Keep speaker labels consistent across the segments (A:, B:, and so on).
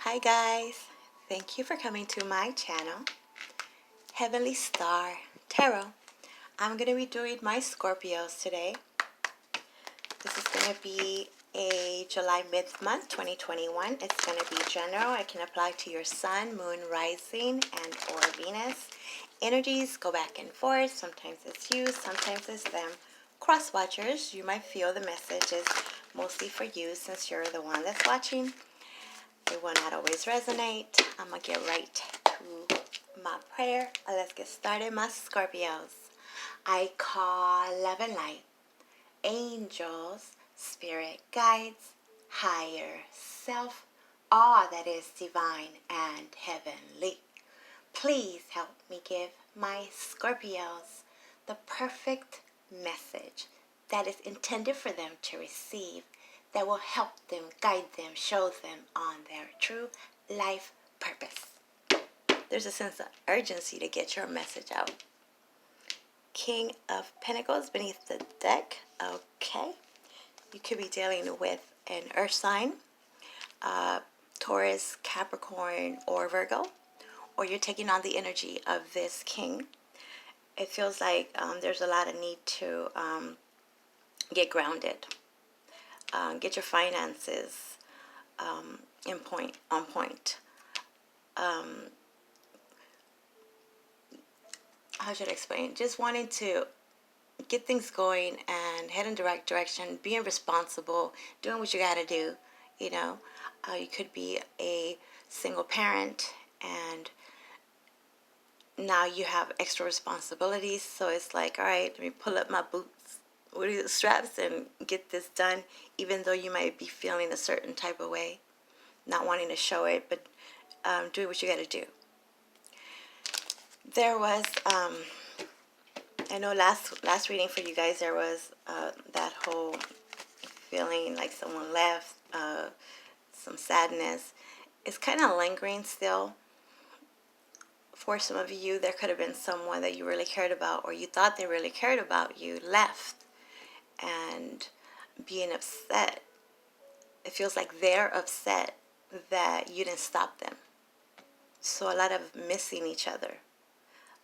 A: Hi guys, thank you for coming to my channel, Heavenly Star Tarot. I'm going to be doing my Scorpios today. This is going to be a July mid-month 2021. It's going to be general. It can apply to your sun, moon, rising, and or Venus. Energies go back and forth. Sometimes it's you, sometimes it's them. Cross watchers, you might feel the message is mostly for you since you're the one that's watching. It will not always resonate. I'm going to get right to my prayer. Let's get started, my Scorpios. I call love and light, angels, spirit guides, higher self, all that is divine and heavenly. Please help me give my Scorpios the perfect message that is intended for them to receive, that will help them, guide them, show them on their true life purpose. There's a sense of urgency to get your message out. King of Pentacles beneath the deck. Okay. You could be dealing with an earth sign, Taurus, Capricorn, or Virgo, or you're taking on the energy of this king. It feels like there's a lot of need to get grounded. Get your finances on point. How should I explain? Just wanting to get things going and head in the right direction, being responsible, doing what you got to do. You know, you could be a single parent and now you have extra responsibilities. So it's like, all right, let me pull up my boots, what are the straps, and get this done, even though you might be feeling a certain type of way, not wanting to show it, but doing what you got to do. There was, I know last reading for you guys, there was that whole feeling like someone left, some sadness. It's kind of lingering still. For some of you, there could have been someone that you really cared about, or you thought they really cared about you, left, and being upset. It feels like they're upset that you didn't stop them. So a lot of missing each other,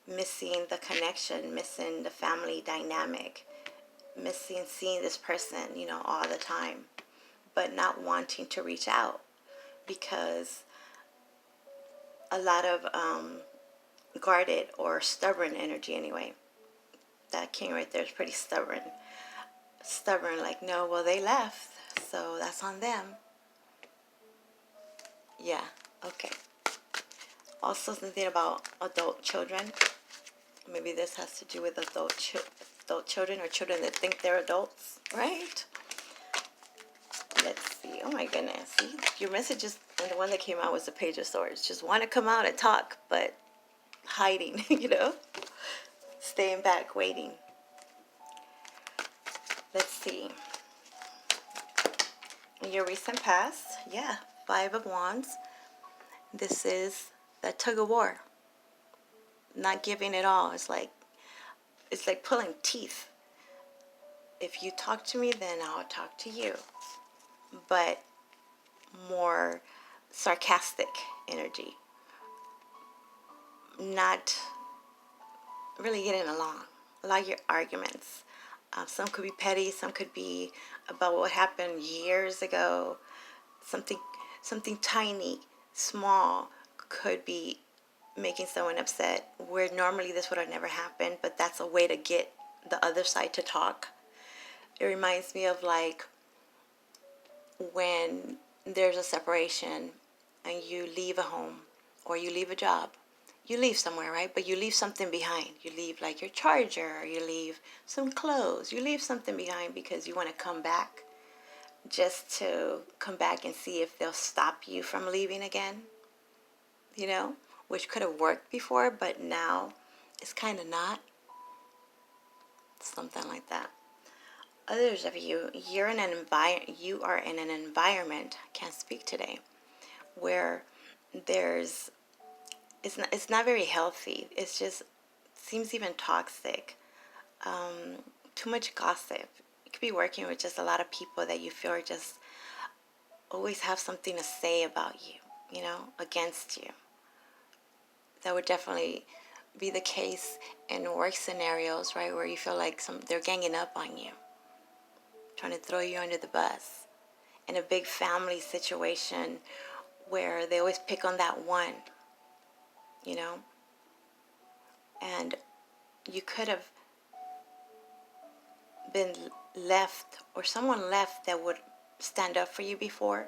A: missing the connection, missing the family dynamic, missing seeing this person, you know, all the time, but not wanting to reach out because a lot of guarded or stubborn energy anyway. That king right there is pretty stubborn. Stubborn, like, no, well, they left, so that's on them. Yeah, okay. Also something about adult children. Maybe this has to do with adult children or children that think they're adults, right? Let's see. Oh my goodness. See, your messages, and the one that came out was the Page of Swords. Just want to come out and talk, but hiding, you know, staying back, waiting. Let's see. In your recent past, yeah, 5 of Wands. This is that tug of war. Not giving it all. It's like pulling teeth. If you talk to me, then I'll talk to you. But more sarcastic energy. Not really getting along. A lot of your arguments. Some could be petty. Some could be about what happened years ago. Something tiny, small could be making someone upset, where normally this would have never happened, but that's a way to get the other side to talk. It reminds me of like when there's a separation and you leave a home or you leave a job. You leave somewhere, right? But you leave something behind. You leave like your charger, or you leave some clothes. You leave something behind because you want to come back, just to come back and see if they'll stop you from leaving again. You know, which could have worked before, but now it's kind of not. Something like that. Others of you, you are in an environment, I can't speak today, where it's not very healthy. It's just seems even toxic. Too much gossip. You could be working with just a lot of people that you feel are just always have something to say about you. against you. That would definitely be the case in work scenarios, right, where you feel like they're ganging up on you, trying to throw you under the bus. In a big family situation where they always pick on that one, and you could have been left, or someone left that would stand up for you before,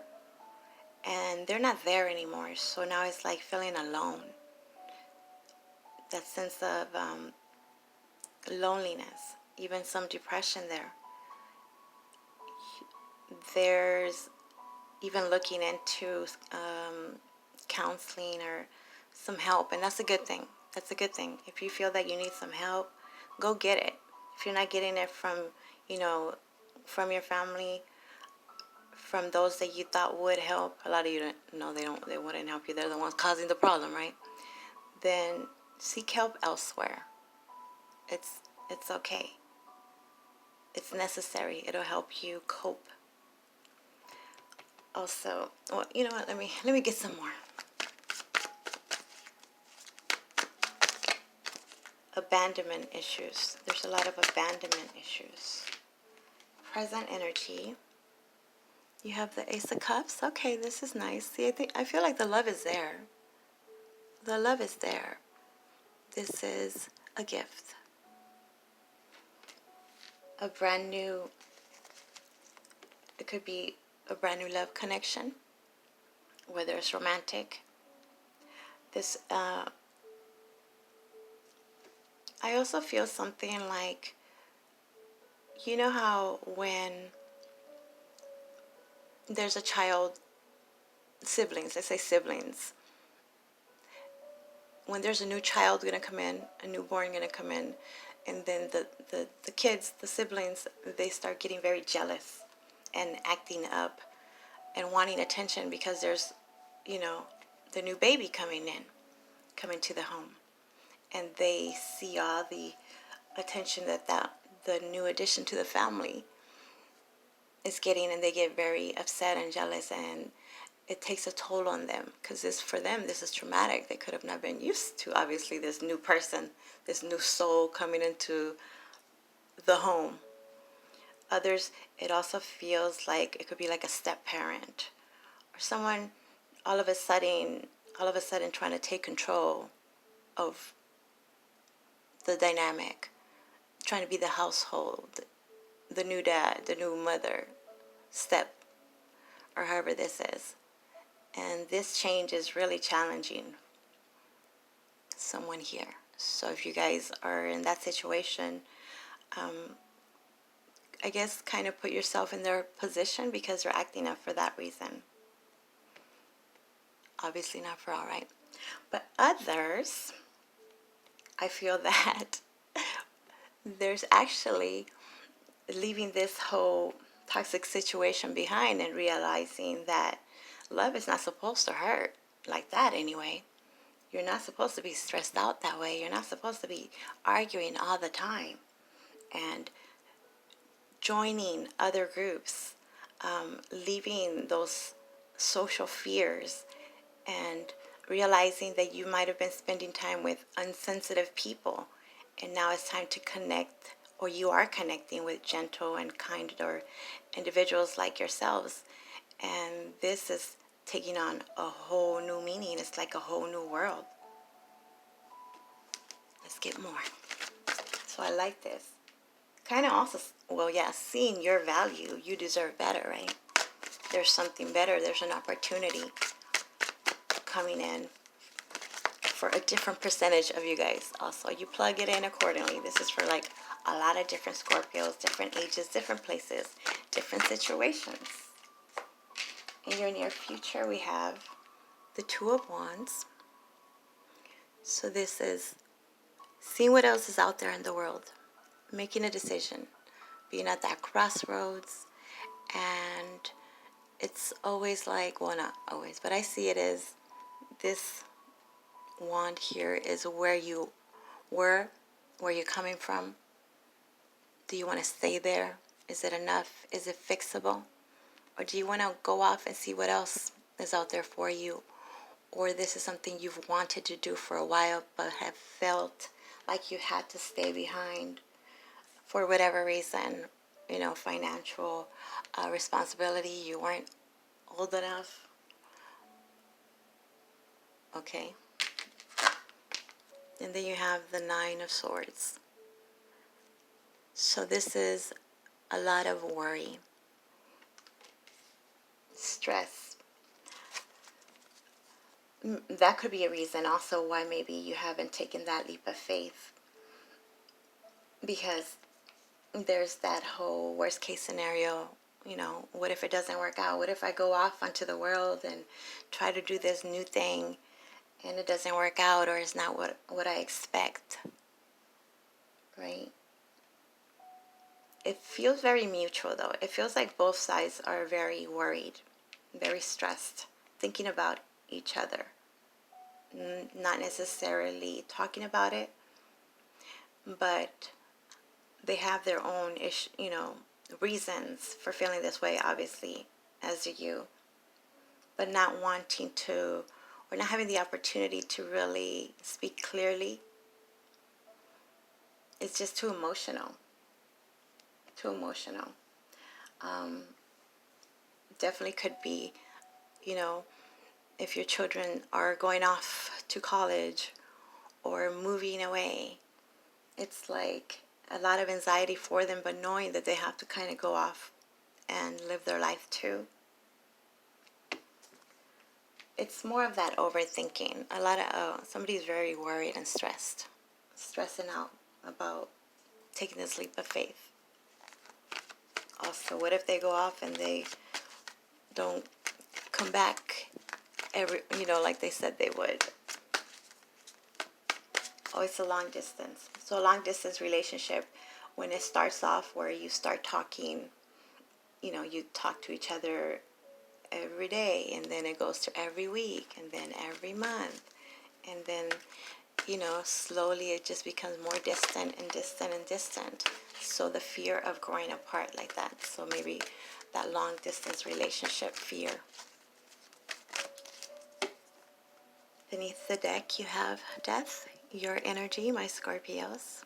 A: and they're not there anymore. So now it's like feeling alone. That sense of loneliness, even some depression there. There's even looking into counseling or some help, and that's a good thing. That's a good thing. If you feel that you need some help, go get it. If you're not getting it from, from your family, from those that you thought would help, a lot of you don't know, they wouldn't help you. They're the ones causing the problem, right? Then seek help elsewhere. It's okay. It's necessary. It'll help you cope. Also, well, you know what? Let me get some more. Abandonment issues. There's a lot of abandonment issues. Present energy. You have the Ace of Cups. Okay, this is nice. See, I feel like the love is there. The love is there. This is a gift. A brand new, it could be a brand new love connection, whether it's romantic. This, I also feel something like, you know how when there's a child, siblings, let's say siblings, when there's a new child going to come in, a newborn going to come in, and then the kids, the siblings, they start getting very jealous and acting up and wanting attention because there's, the new baby coming to the home. And they see all the attention that the new addition to the family is getting, and they get very upset and jealous, and it takes a toll on them because for them this is traumatic. They could have not been used to, obviously, this new person, this new soul coming into the home. Others, it also feels like it could be like a step parent or someone all of a sudden trying to take control of the dynamic, trying to be the household, the new dad, the new mother, step, or however this is. And this change is really challenging someone here. So if you guys are in that situation, I guess kind of put yourself in their position because they're acting up for that reason. Obviously not for all, right? But others, I feel that there's actually leaving this whole toxic situation behind and realizing that love is not supposed to hurt like that anyway. You're not supposed to be stressed out that way. You're not supposed to be arguing all the time. And joining other groups, leaving those social fears, and realizing that you might have been spending time with insensitive people, and now it's time to connect, or you are connecting with gentle and kind or individuals like yourselves. And this is taking on a whole new meaning. It's like a whole new world. Let's get more. So I like this. Kind of also, well, yeah, seeing your value. You deserve better, right? There's something better. There's an opportunity coming in for a different percentage of you guys. Also, you plug it in accordingly. This is for like a lot of different Scorpios, different ages, different places, different situations. In your near future, we have the Two of Wands. So this is seeing what else is out there in the world, making a decision, being at that crossroads. And it's always like, well, not always, but I see it as this wand here is where you were, where you're coming from. Do you want to stay there? Is it enough? Is it fixable? Or do you want to go off and see what else is out there for you? or this is something you've wanted to do for a while but have felt like you had to stay behind for whatever reason, you know, financial responsibility, you weren't old enough. Okay. And then you have the Nine of Swords. So this is a lot of worry, stress. That could be a reason also why maybe you haven't taken that leap of faith, because there's that whole worst case scenario. You know, what if it doesn't work out? What if I go off onto the world and try to do this new thing and it doesn't work out, or it's not what I expect, right? It feels very mutual though. It feels like both sides are very worried, very stressed, thinking about each other. Not necessarily talking about it, but they have their own reasons for feeling this way, obviously, as do you, but not wanting to, or not having the opportunity to really speak clearly. It's just too emotional. Too emotional. Definitely could be, you know, if your children are going off to college or moving away, it's like a lot of anxiety for them, but knowing that they have to kind of go off and live their life too. It's more of that overthinking. A lot of somebody's very worried and stressing out about taking this leap of faith. Also, what if they go off and they don't come back like they said they would? Oh, it's a long distance. So a long distance relationship, when it starts off where you start talking, you talk to each other every day, and then it goes to every week, and then every month, and then, slowly it just becomes more distant and distant and distant. So the fear of growing apart like that. So maybe that long distance relationship fear. Beneath the deck, you have Death, your energy, my Scorpios.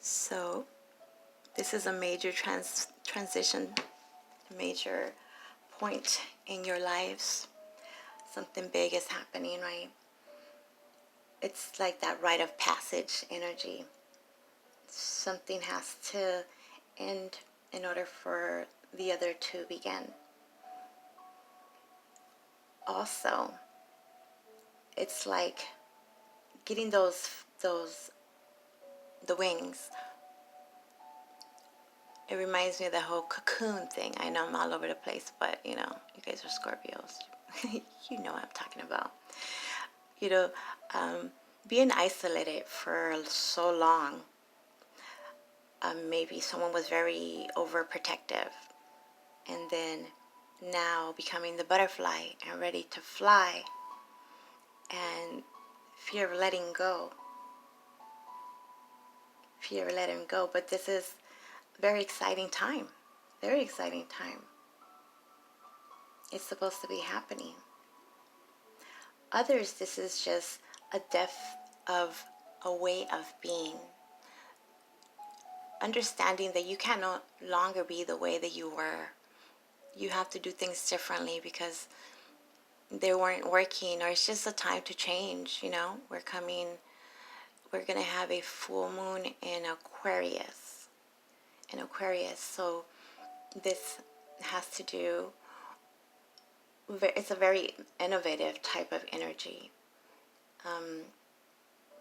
A: So this is a major transition, major point in your lives. Something big is happening, right? It's like that rite of passage energy. Something has to end in order for the other to begin. Also, it's like getting the wings. It reminds me of the whole cocoon thing. I know I'm all over the place, but you guys are Scorpios. You know what I'm talking about. Being isolated for so long. Maybe someone was very overprotective, and then now becoming the butterfly and ready to fly, and fear of letting go. Fear of letting go. But this is very exciting time. Very exciting time. It's supposed to be happening. Others, this is just a death of a way of being. Understanding that you can no longer be the way that you were. You have to do things differently because they weren't working, or it's just a time to change. We're going to have a full moon in Aquarius. So this has to do, it's a very innovative type of energy.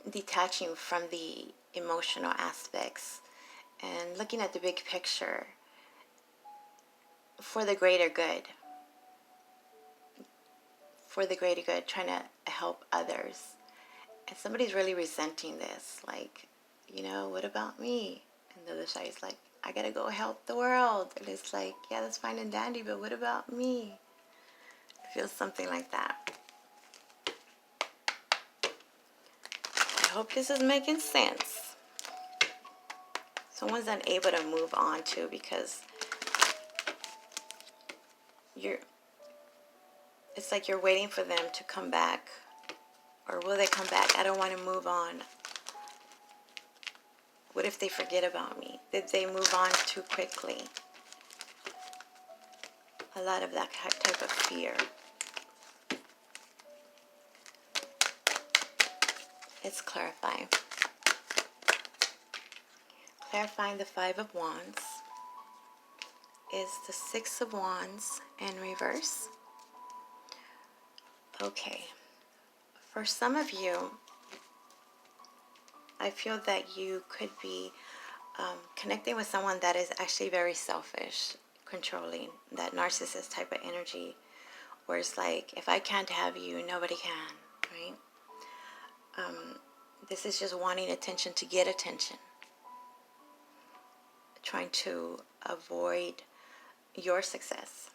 A: Detaching from the emotional aspects and looking at the big picture for the greater good. Trying to help others. And somebody's really resenting this. Like, what about me? And the other side is like, I gotta go help the world. And it's like, yeah, that's fine and dandy, but what about me? It feels something like that. I hope this is making sense. Someone's unable to move on too, because it's like you're waiting for them to come back. Or will they come back? I don't want to move on. What if they forget about me? Did they move on too quickly? A lot of that type of fear. It's clarifying. Clarifying the Five of Wands is the Six of Wands in reverse. Okay. For some of you, I feel that you could be connecting with someone that is actually very selfish, controlling, that narcissist type of energy, where it's like, if I can't have you, nobody can, right? This is just wanting attention to get attention, trying to avoid your success,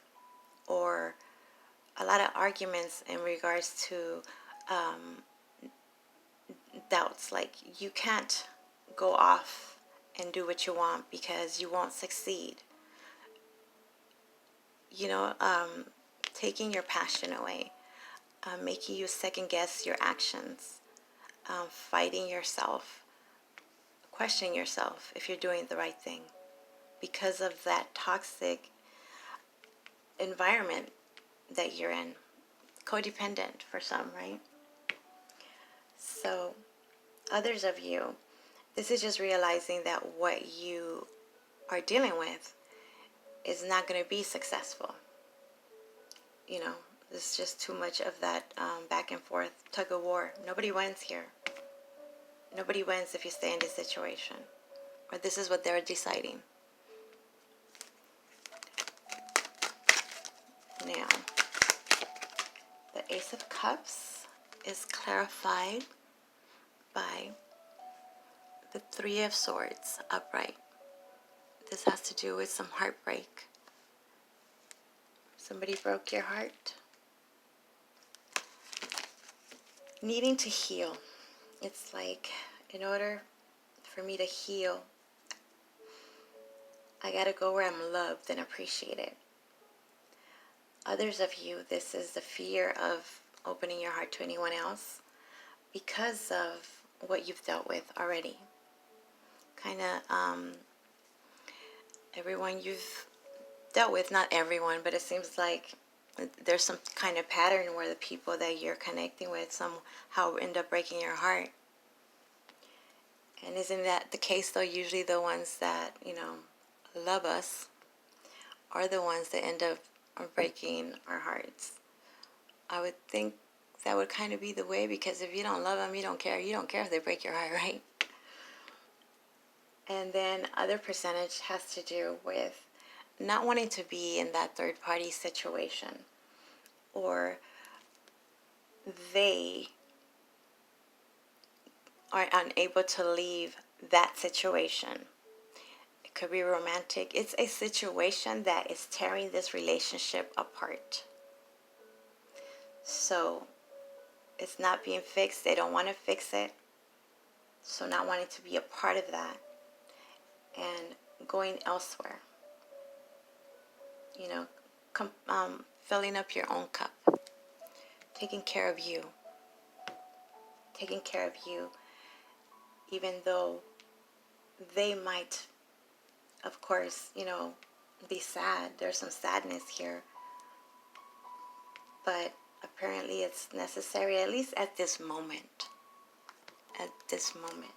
A: or a lot of arguments in regards to doubts, like you can't go off and do what you want because you won't succeed. You know, taking your passion away, making you second guess your actions, fighting yourself, questioning yourself if you're doing the right thing because of that toxic environment that you're in. Codependent for some, right? So others of you, this is just realizing that what you are dealing with is not going to be successful. You know, it's just too much of that back and forth tug of war. Nobody wins here. Nobody wins if you stay in this situation. Or this is what they're deciding. Now, the Ace of Cups is clarified by the Three of Swords upright. This has to do with some heartbreak. Somebody broke your heart. Needing to heal. It's like, in order for me to heal, I gotta go where I'm loved and appreciated. Others of you, this is the fear of opening your heart to anyone else because of what you've dealt with already. Kind of everyone you've dealt with, not everyone, but it seems like there's some kind of pattern where the people that you're connecting with somehow end up breaking your heart. And isn't that the case though? Usually the ones that, you know, love us are the ones that end up breaking our hearts. I would think that would kind of be the way, because if you don't love them, you don't care. You don't care if they break your heart, right? And then other percentage has to do with not wanting to be in that third party situation, or they are unable to leave that situation. It could be romantic. It's a situation that is tearing this relationship apart. So it's not being fixed. They don't want to fix it. So not wanting to be a part of that and going elsewhere. You know, filling up your own cup. Taking care of you. Taking care of you, even though they might, of course, you know, be sad. There's some sadness here. But apparently it's necessary, at least at this moment. At this moment.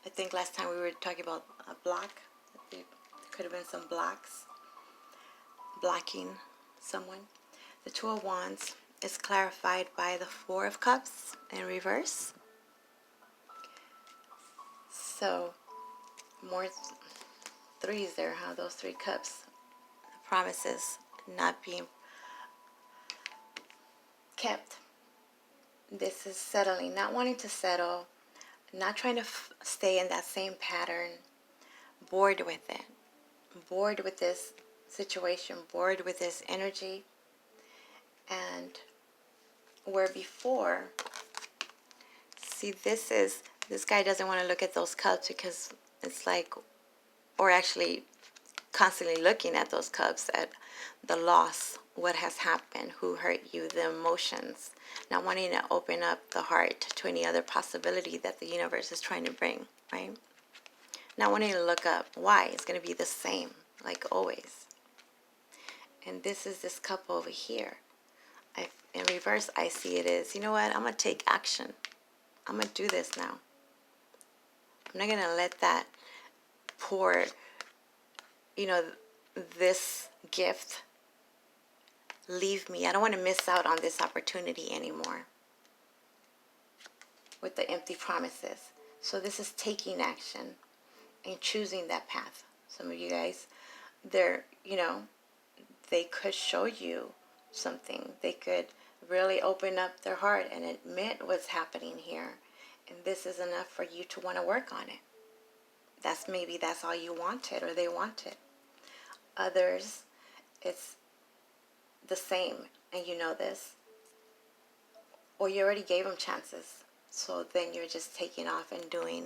A: I think last time we were talking about a block. There could have been some blocks. Blocking someone. The Two of Wands is clarified by the Four of Cups in reverse. So, more threes there, huh? Those three cups. Promises not being kept. This is settling, not wanting to settle, not trying to stay in that same pattern. Bored with it. Bored with this situation. Bored with this energy. And where before, see, this guy doesn't want to look at those cups because it's like, or actually constantly looking at those cups, at the loss, what has happened, who hurt you, the emotions, not wanting to open up the heart to any other possibility that the universe is trying to bring, right? Not wanting to look up why. It's going to be the same, like always. And this is this cup over here. In reverse, I see it as, you know what, I'm going to take action. I'm going to do this now. I'm not going to let that poor, this gift leave me. I don't want to miss out on this opportunity anymore with the empty promises. So this is taking action and choosing that path. Some of you guys, they could show you something. They could really open up their heart and admit what's happening here. And this is enough for you to want to work on it. Maybe that's all you wanted, or they wanted. Others, it's the same, and you know this. Or you already gave them chances. So then you're just taking off and doing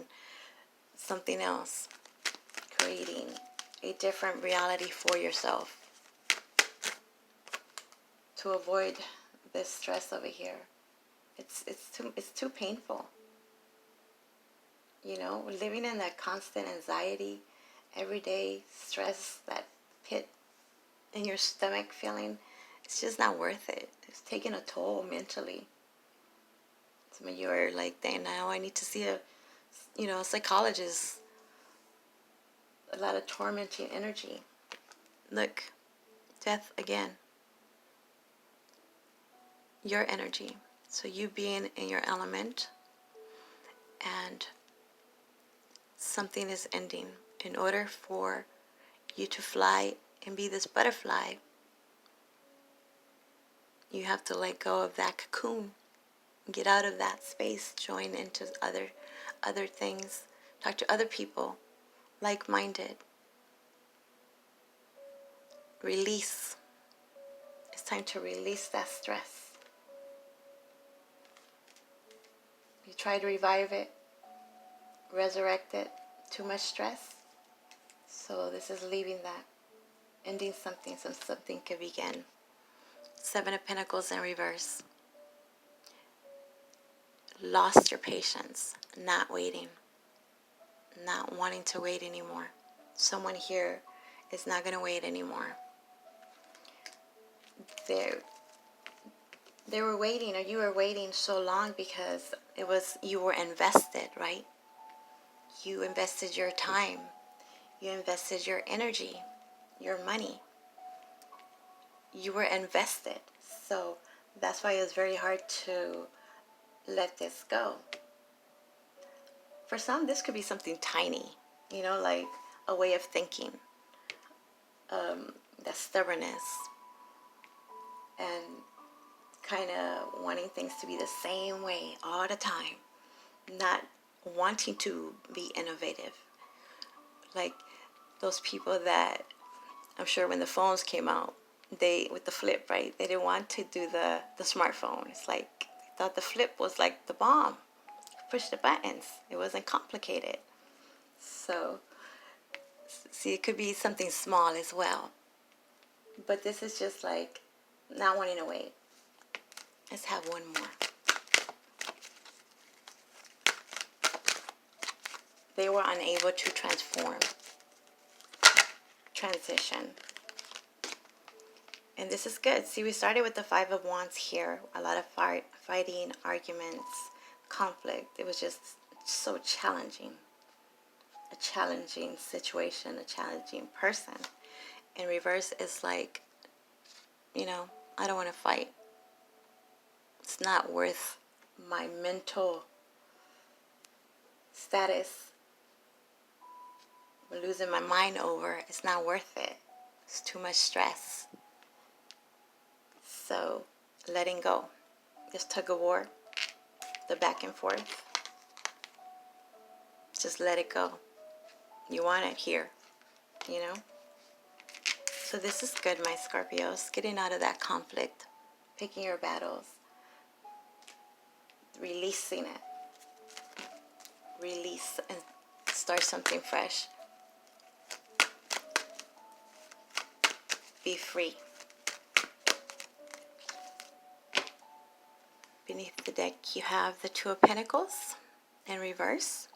A: something else. Creating a different reality for yourself. To avoid this stress over here. It's too painful. Living in that constant anxiety, everyday stress, that pit in your stomach feeling, it's just not worth it. It's taking a toll mentally. Some of you are like, dang, now I need to see a psychologist. A lot of tormenting energy. Look, death again. Your energy. So you being in your element, and something is ending. In order for you to fly and be this butterfly, you have to let go of that cocoon. Get out of that space. Join into other things. Talk to other people, like-minded. Release. It's time to release that stress. You try to revive it, resurrect it. Too much stress. So this is leaving that, ending something so something can begin. 7 of Pentacles in reverse. Lost your patience, not waiting, not wanting to wait anymore. Someone here is not going to wait anymore. They were waiting, or you were waiting so long because you were invested, right? You invested your time. You invested your energy, your money. You were invested. So that's why it was very hard to let this go. For some, this could be something tiny, like a way of thinking, that stubbornness, and kind of wanting things to be the same way all the time, not wanting to be innovative. Like those people that, I'm sure when the phones came out, with the flip, right? They didn't want to do the smartphone. It's like they thought the flip was like the bomb. Push the buttons. It wasn't complicated. So, see, it could be something small as well. But this is just like not wanting to wait. Let's have one more. They were unable to transition. And this is good. See, we started with the 5 of Wands here. A lot of fighting, arguments, conflict. It was just so challenging. A challenging situation, a challenging person. In reverse, it's like, I don't want to fight. It's not worth my mental status. I'm losing my mind over. It's not worth it. It's too much stress. So, letting go. This tug of war, the back and forth. Just let it go. You want it here, So this is good, my Scorpios. Getting out of that conflict. Picking your battles. Releasing it. Release and start something fresh. be free. Beneath the deck, you have the Two of Pentacles in reverse.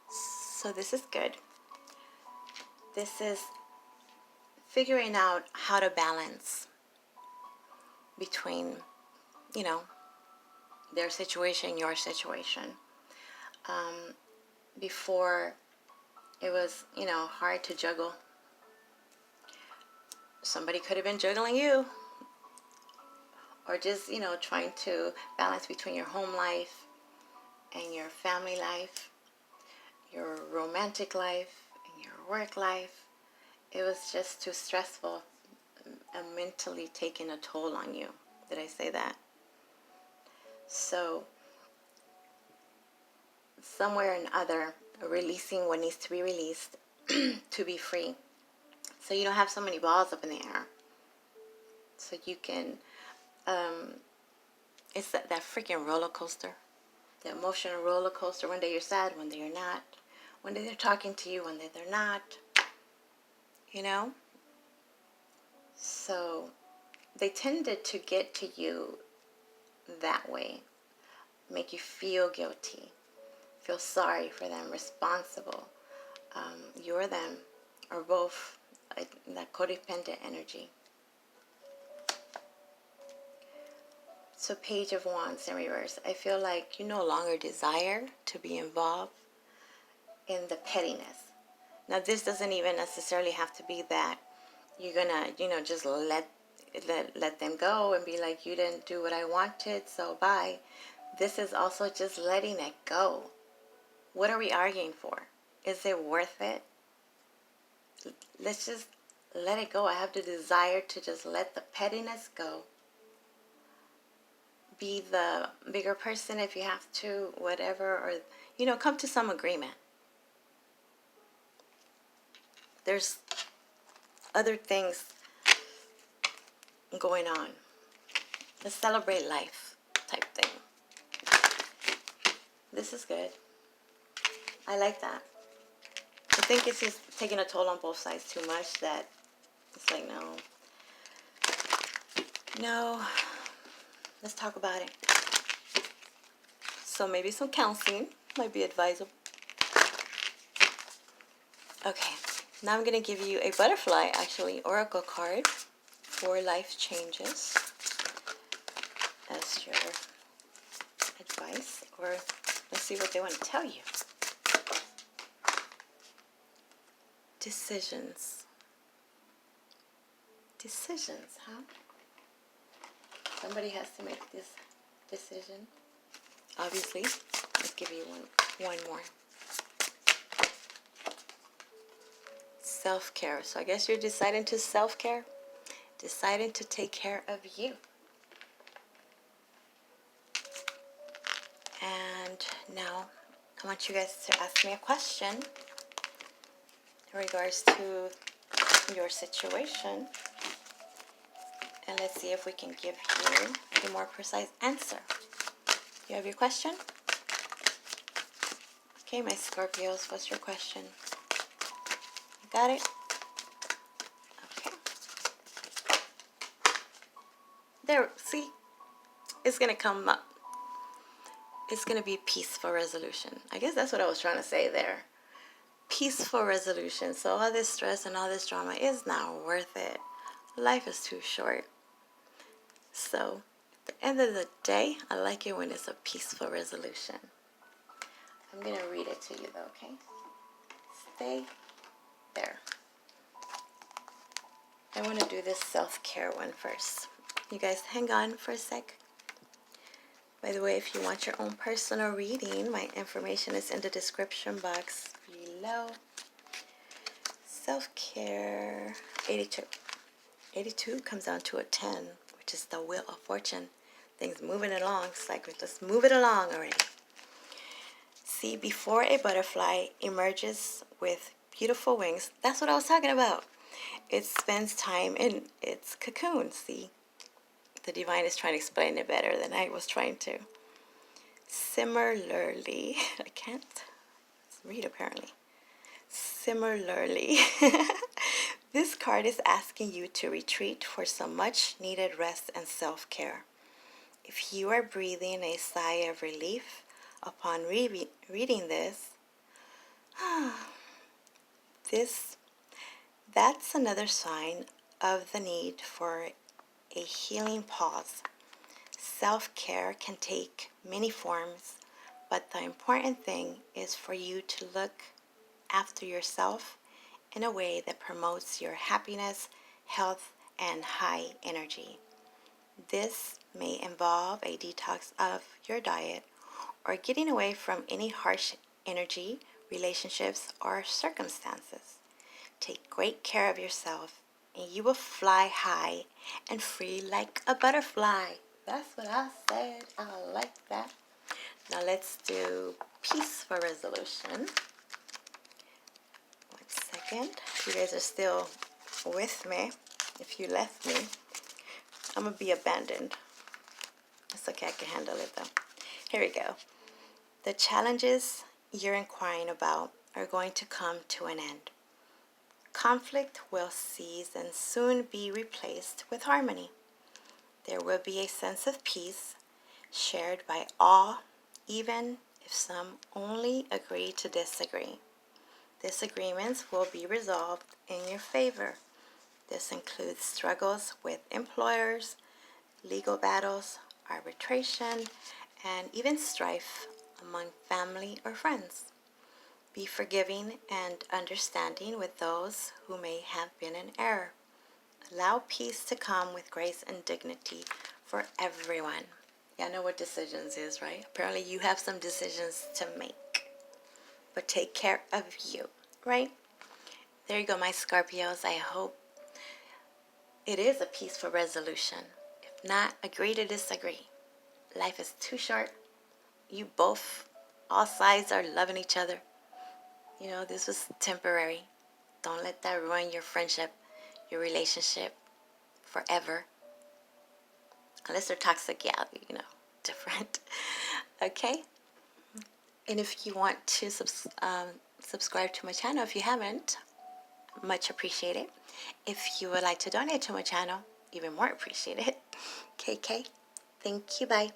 A: So this is good. This is figuring out how to balance between, you know, their situation, your situation. Before, it was, you know, hard to juggle. Somebody could have been juggling you, or just, you know, trying to balance between your home life and your family life, your romantic life and your work life. It was just too stressful and mentally taking a toll on you. Did I say that? So somewhere or other, releasing what needs to be released to be free. So you don't have so many balls up in the air. So you can, it's that freaking roller coaster. The emotional roller coaster. One day you're sad, one day you're not. One day they're talking to you, one day they're not. You know? So they tended to get to you that way. Make you feel guilty. Feel sorry for them, responsible. You or them, or both, that codependent energy. So Page of Wands in reverse. I feel like you no longer desire to be involved in the pettiness. Now this doesn't even necessarily have to be that you're gonna, you know, just let them go and be like, you didn't do what I wanted, so bye. This is also just letting it go. What are we arguing for? Is it worth it? Let's just let it go. I have the desire to just let the pettiness go. Be the bigger person if you have to, whatever, or, you know, come to some agreement. There's other things going on. Let's celebrate life type thing. This is good. I like that. I think it's just taking a toll on both sides too much that it's like, no, let's talk about it. So maybe some counseling might be advisable. Okay, now I'm going to give you a butterfly, actually, oracle card for life changes as your advice, or let's see what they want to tell you. Decisions. Decisions, huh? Somebody has to make this decision. Obviously, let's give you one more. Self-care. So I guess you're deciding to self-care, deciding to take care of you. And now I want you guys to ask me a question in regards to your situation. And let's see if we can give you a more precise answer. You have your question? Okay, my Scorpios, what's your question? You got it? Okay. There, see? It's going to come up. It's going to be peaceful resolution. I guess that's what I was trying to say there. Peaceful resolution. So all this stress and all this drama is not worth it. Life is too short. So at the end of the day, I like it when it's a peaceful resolution. I'm going to read it to you though, okay? Stay there. I want to do this self-care one first. You guys hang on for a sec. By the way, if you want your own personal reading, my information is in the description box below. Self-care, 82. 82 comes down to a 10, which is the Wheel of Fortune. Things moving along. It's like, let's move it along already. See, before a butterfly emerges with beautiful wings, that's what I was talking about. It spends time in its cocoon. See, the divine is trying to explain it better than I was trying to. Similarly, I can't read apparently. Similarly, This card is asking you to retreat for some much needed rest and self-care. If you are breathing a sigh of relief upon reading this, that's another sign of the need for a healing pause. Self-care can take many forms, but the important thing is for you to look after yourself in a way that promotes your happiness, health, and high energy. This may involve a detox of your diet or getting away from any harsh energy, relationships, or circumstances. Take great care of yourself and you will fly high and free like a butterfly. That's what I said. I like that. Now let's do peace for resolution. 1 second. You guys are still with me. If you left me, I'm going to be abandoned. It's okay, I can handle it though. Here we go. The challenges you're inquiring about are going to come to an end. Conflict will cease and soon be replaced with harmony. There will be a sense of peace shared by all, even if some only agree to disagree. Disagreements will be resolved in your favor. This includes struggles with employers, legal battles, arbitration, and even strife among family or friends. Be forgiving and understanding with those who may have been in error. Allow peace to come with grace and dignity for everyone. Y'all know what decisions is, right? Apparently you have some decisions to make. But take care of you, right? There you go, my Scorpios. I hope it is a peaceful resolution. If not, agree to disagree. Life is too short. You both, all sides are loving each other. You know, this was temporary. Don't let that ruin your friendship, your relationship forever. Unless they're toxic, yeah, you know, different. Okay? And if you want to subscribe to my channel, if you haven't, much appreciated. If you would like to donate to my channel, even more appreciated. KK, thank you, bye.